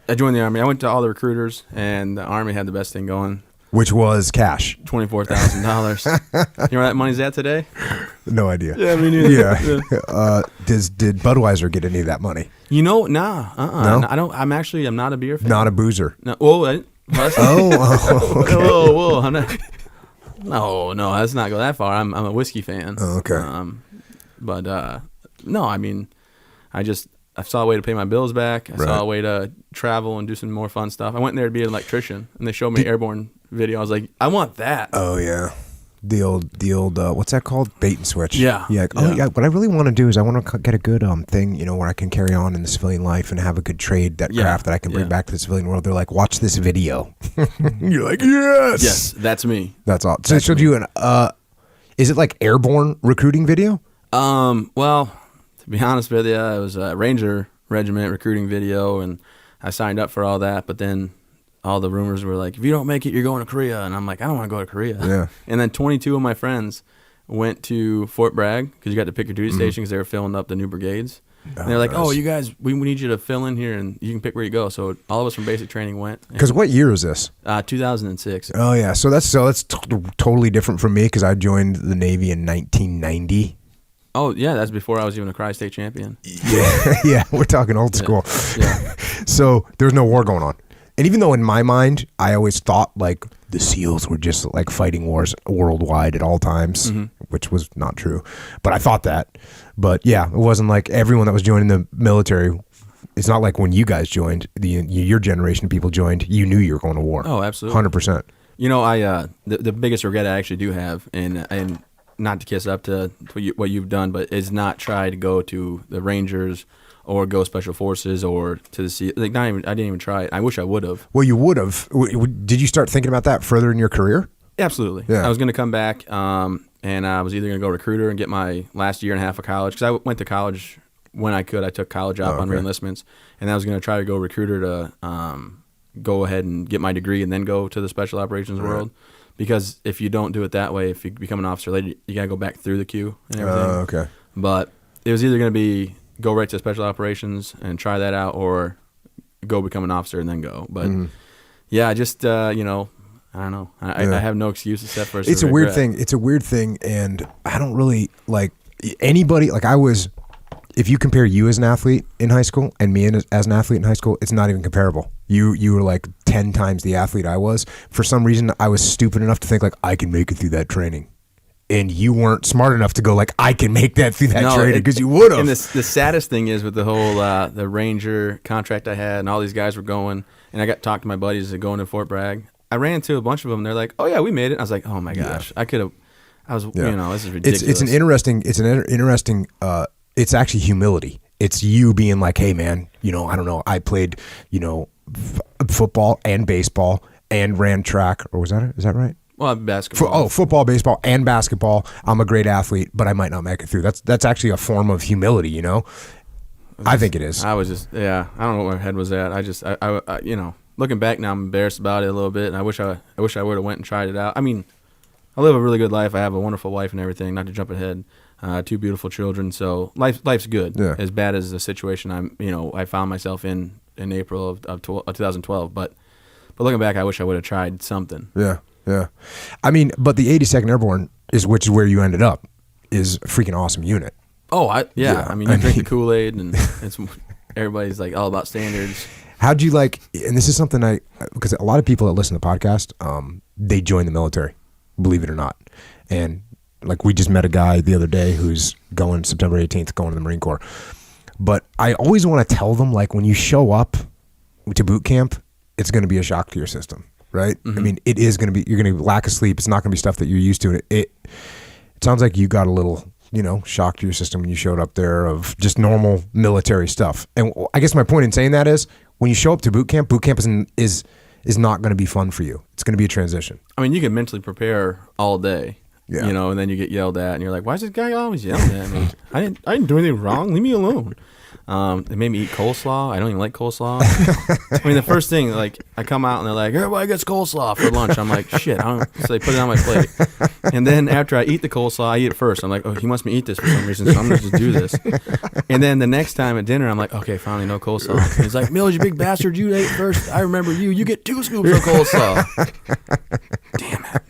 I joined the Army. I went to all the recruiters, and the Army had the best thing going. Which was cash. $24,000. You know where that money's at today? No idea. Yeah, me neither. Yeah. Did Budweiser get any of that money? No. No? I don't. I'm not a beer fan. Not a boozer. No. Whoa. Okay. Whoa. I'm not. No. Let's not go that far. I'm a whiskey fan. Oh, okay. No. I mean, I saw a way to pay my bills back. I saw a way to travel and do some more fun stuff. I went there to be an electrician, and they showed me an airborne video. I was like, I want that. Oh yeah, the old what's that called? Bait and switch. Yeah. Yeah. Oh yeah. What I really want to do is I want to get a good thing, where I can carry on in the civilian life and have a good trade craft that I can bring back to the civilian world. They're like, watch this video. You're like, yes. Yes, that's me. That's all. So I showed you an is it like airborne recruiting video? Well, to be honest with you, it was a Ranger Regiment recruiting video, and I signed up for all that, but then all the rumors were like, if you don't make it, you're going to Korea. And I'm like, I don't want to go to Korea. Yeah. And then 22 of my friends went to Fort Bragg because you got to pick your duty station because they were filling up the new brigades. And they're like, nice. oh, you guys, we need you to fill in here and you can pick where you go. So all of us from basic training went. Because what year is this? 2006. Oh, yeah. So that's totally different from me because I joined the Navy in 1990. Oh, yeah, that's before I was even a Cry State champion. Yeah, yeah, we're talking old school. Yeah. So there's no war going on. And even though in my mind, I always thought like the SEALs were just like fighting wars worldwide at all times, which was not true. But I thought that. But yeah, it wasn't like everyone that was joining the military. It's not like when you guys joined, your generation of people joined, you knew you were going to war. Oh, absolutely. 100%. I the biggest regret I actually do have, and not to kiss up to what you've done, but is not try to go to the Rangers or go Special Forces or to the sea. Like, I didn't even try it. I wish I would have. Well, you would have. Did you start thinking about that further in your career? Absolutely. Yeah. I was going to come back, and I was either going to go recruiter and get my last year and a half of college, because I went to college when I could. I took college out on reenlistments, and I was going to try to go recruiter to go ahead and get my degree and then go to the Special Operations world. Because if you don't do it that way, if you become an officer later, you got to go back through the queue and everything. Okay. But it was either going to be go right to Special Operations and try that out, or go become an officer and then go. But yeah, just I don't know. I have no excuse except for it's a weird thing. It's a weird thing, and I don't really like anybody. Like if you compare you as an athlete in high school and me as an athlete in high school, it's not even comparable. You were like 10 times the athlete I was. For some reason, I was stupid enough to think like I can make it through that training. And you weren't smart enough to go like, I can make that through that training, because you would have. And the saddest thing is with the whole the Ranger contract I had, and all these guys were going, and I got to talk to my buddies that going to Fort Bragg. I ran into a bunch of them. They're like, oh yeah, we made it. I was like, oh my gosh, I could have. This is ridiculous. It's an interesting. It's actually humility. It's you being like, hey man, I don't know. I played, football and baseball and ran track, or was that it? Is that right? Well, basketball. Football, baseball, and basketball. I'm a great athlete, but I might not make it through. That's actually a form of humility, I think it is. I was just, I don't know what my head was at. I looking back now, I'm embarrassed about it a little bit, and I wish I would have went and tried it out. I mean, I live a really good life. I have a wonderful wife and everything. Not to jump ahead, 2 beautiful children. So life's good. Yeah. As bad as the situation I found myself in April of 2012, but looking back, I wish I would have tried something. Yeah. Yeah. I mean, but the 82nd Airborne which is where you ended up, is a freaking awesome unit. Oh, yeah. I mean, you drink the Kool-Aid, and everybody's like all about standards. How'd you like, and this is something because a lot of people that listen to the podcast, they join the military, believe it or not. And like we just met a guy the other day who's going September 18th, going to the Marine Corps. But I always want to tell them, like, when you show up to boot camp, it's going to be a shock to your system. Right? Mm-hmm. I mean, it is going to be, you're going to lack of sleep. It's not going to be stuff that you're used to. It sounds like you got a little, shock to your system when you showed up there of just normal military stuff. And I guess my point in saying that is when you show up to boot camp is not going to be fun for you. It's going to be a transition. I mean, you can mentally prepare all day, and then you get yelled at and you're like, why is this guy always yelling at me? I didn't do anything wrong. Leave me alone. They made me eat coleslaw. I don't even like coleslaw. I mean, the first thing, like, I come out and they're like, everybody gets coleslaw for lunch. I'm like, shit. So they put it on my plate. And then after I eat the coleslaw, I eat it first. I'm like, oh, he wants me to eat this for some reason, so I'm going to just do this. And then the next time at dinner, I'm like, okay, finally, no coleslaw. And he's like, Mills, you big bastard, you ate first. I remember you. You get 2 scoops of coleslaw. Damn it.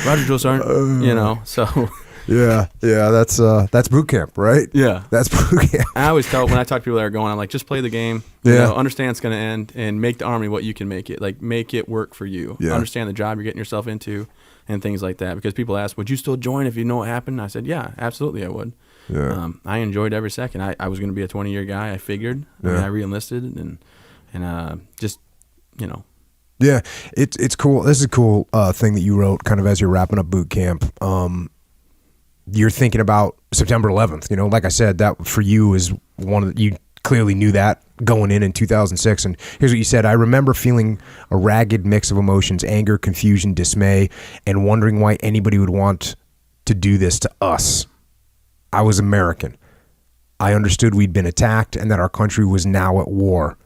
Roger, Joe Sargent, so... Yeah, that's boot camp, right? Yeah. That's boot camp. I always tell, when I talk to people that are going, I'm like, just play the game. Understand it's going to end, and make the Army what you can make it. Like, make it work for you. Yeah. Understand the job you're getting yourself into and things like that. Because people ask, would you still join if you know what happened? I said, yeah, absolutely I would. Yeah. I enjoyed every second. I was going to be a 20-year guy, I figured. I re-enlisted and just, Yeah, it's cool. This is a cool thing that you wrote kind of as you're wrapping up boot camp. You're thinking about September 11th. Like I said, that for you is one of you clearly knew that going in 2006. And here's what you said: I remember feeling a ragged mix of emotions, anger, confusion, dismay, and wondering why anybody would want to do this to us. I was American. I understood we'd been attacked and that our country was now at war,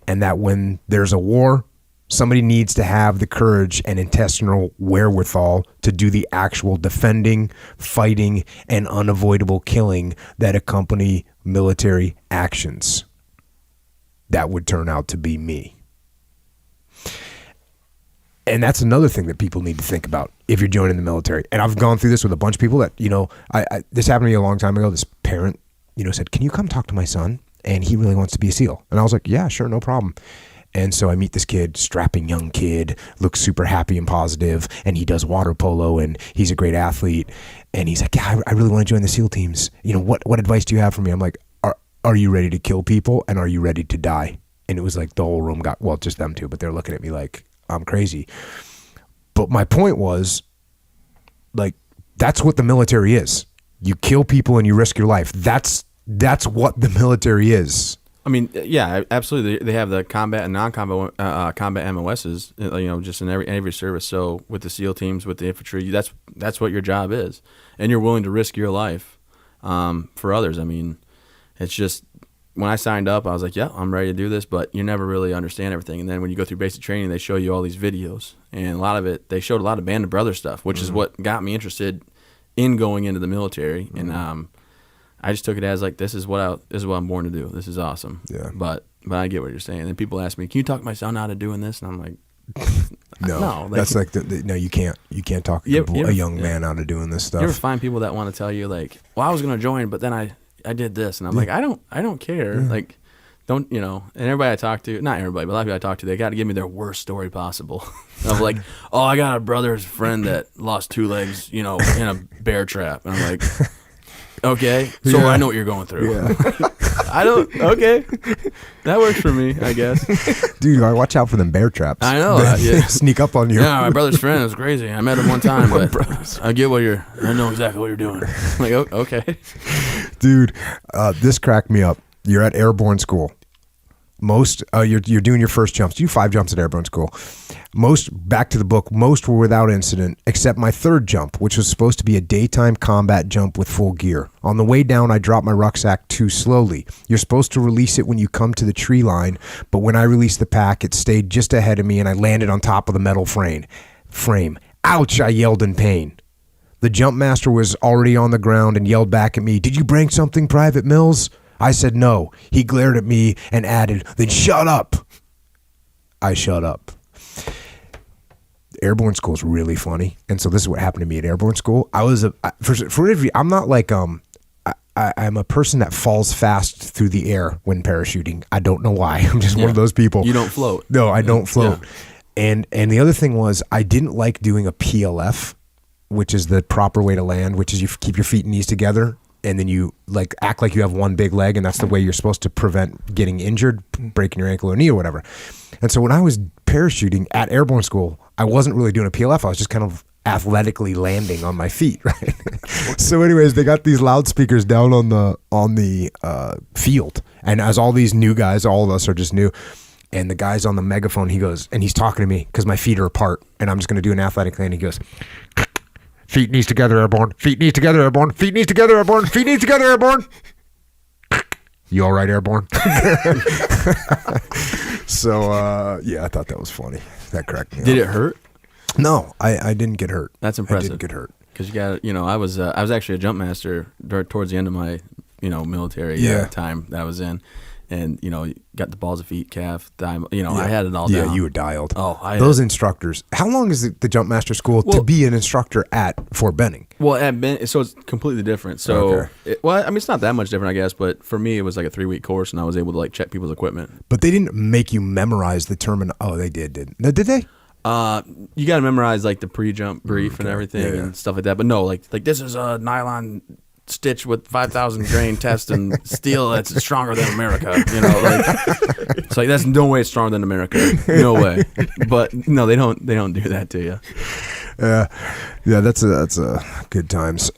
and that when there's a war, somebody needs to have the courage and intestinal wherewithal to do the actual defending, fighting, and unavoidable killing that accompany military actions. That would turn out to be me. And that's another thing that people need to think about if you're joining the military. And I've gone through this with a bunch of people that, this happened to me a long time ago. This parent, said, can you come talk to my son? And he really wants to be a SEAL. And I was like, yeah, sure, no problem. And so I meet this kid, strapping young kid, looks super happy and positive, and he does water polo, and he's a great athlete. And he's like, yeah, I really want to join the SEAL teams. What advice do you have for me? I'm like, are you ready to kill people, and are you ready to die? And it was like the whole room got, well, just them two, but they're looking at me like I'm crazy. But my point was, like, that's what the military is. You kill people and you risk your life. That's what the military is. I mean, yeah, absolutely. They have the combat and non-combat combat MOSs, just in every service. So with the SEAL teams, with the infantry, that's what your job is, and you're willing to risk your life for others. I mean, it's just when I signed up, I was like, yeah, I'm ready to do this, but you never really understand everything. And then when you go through basic training, they show you all these videos, and a lot of it, they showed a lot of Band of Brothers stuff, which is what got me interested in going into the military. And I just took it as like, this is what I'm born to do. This is awesome. Yeah. But I get what you're saying. And people ask me, can you talk my son out of doing this? And I'm like, no. That's like no, you can't talk a young man out of doing this stuff. You ever find people that want to tell you like, well, I was going to join, but then I did this, and I'm like, I don't care. Yeah. Like, don't, and everybody I talk to, not everybody, but a lot of people I talk to, they got to give me their worst story possible. Of like, oh, I got a brother's friend that lost 2 legs, in a bear trap. And I'm like, okay, so I know what you're going through. Yeah. Okay. That works for me, I guess. Dude, I watch out for them bear traps. I know. They sneak up on you. Yeah, my brother's friend was crazy. I met him one time, but I know exactly what you're doing. I'm like, okay. Dude, this cracked me up. You're at airborne school. You're doing your first jumps. You do 5 jumps at airborne school. Back to the book, most were without incident, except my 3rd jump, which was supposed to be a daytime combat jump with full gear. On the way down, I dropped my rucksack too slowly. You're supposed to release it when you come to the tree line, but when I released the pack, it stayed just ahead of me, and I landed on top of the metal frame. Ouch, I yelled in pain. The jump master was already on the ground and yelled back at me, "Did you break something, Private Mills?" I said no. He glared at me and added, "Then shut up." I shut up. Airborne school is really funny, and so this is what happened to me at airborne school. I was I'm not like I'm a person that falls fast through the air when parachuting. I don't know why. I'm just one of those people. You don't float. No, I don't float. Yeah. And the other thing was I didn't like doing a PLF, which is the proper way to land, which is you keep your feet and knees together, and then you like act like you have one big leg, and that's the way you're supposed to prevent getting injured, breaking your ankle or knee or whatever. And so when I was parachuting at airborne school, I wasn't really doing a PLF. I was just kind of athletically landing on my feet, right? So anyways, they got these loudspeakers down on the field, and as all these new guys, all of us are just new, and the guy's on the megaphone, he goes, and he's talking to me because my feet are apart, and I'm just going to do an athletic land. He goes, "Feet, knees together, airborne. Feet, knees together, airborne. Feet, knees together, airborne. Feet, knees together, airborne." You all right, Airborne? So, yeah, I thought that was funny. That cracked me up. Did it hurt? No, I didn't get hurt. That's impressive. I didn't get hurt. Because you got, I was actually a jump master towards the end of my, military time that I was in. And, got the balls of feet, calf, thigh, I had it all down. Yeah, you were dialed. Oh, those instructors. How long is the jump master school to be an instructor at Fort Benning? Well, so it's completely different. So, it's not that much different, I guess. But for me, it was like a 3-week course, and I was able to check people's equipment. But they didn't make you memorize the term. Oh, they did. No, did they? You got to memorize the pre-jump brief and everything and stuff like that. But no, like this is a nylon stitch with 5,000 grain test and steel that's stronger than America. It's like that's no way it's stronger than America. No way. But no, they don't do that to you. Yeah, that's a good times.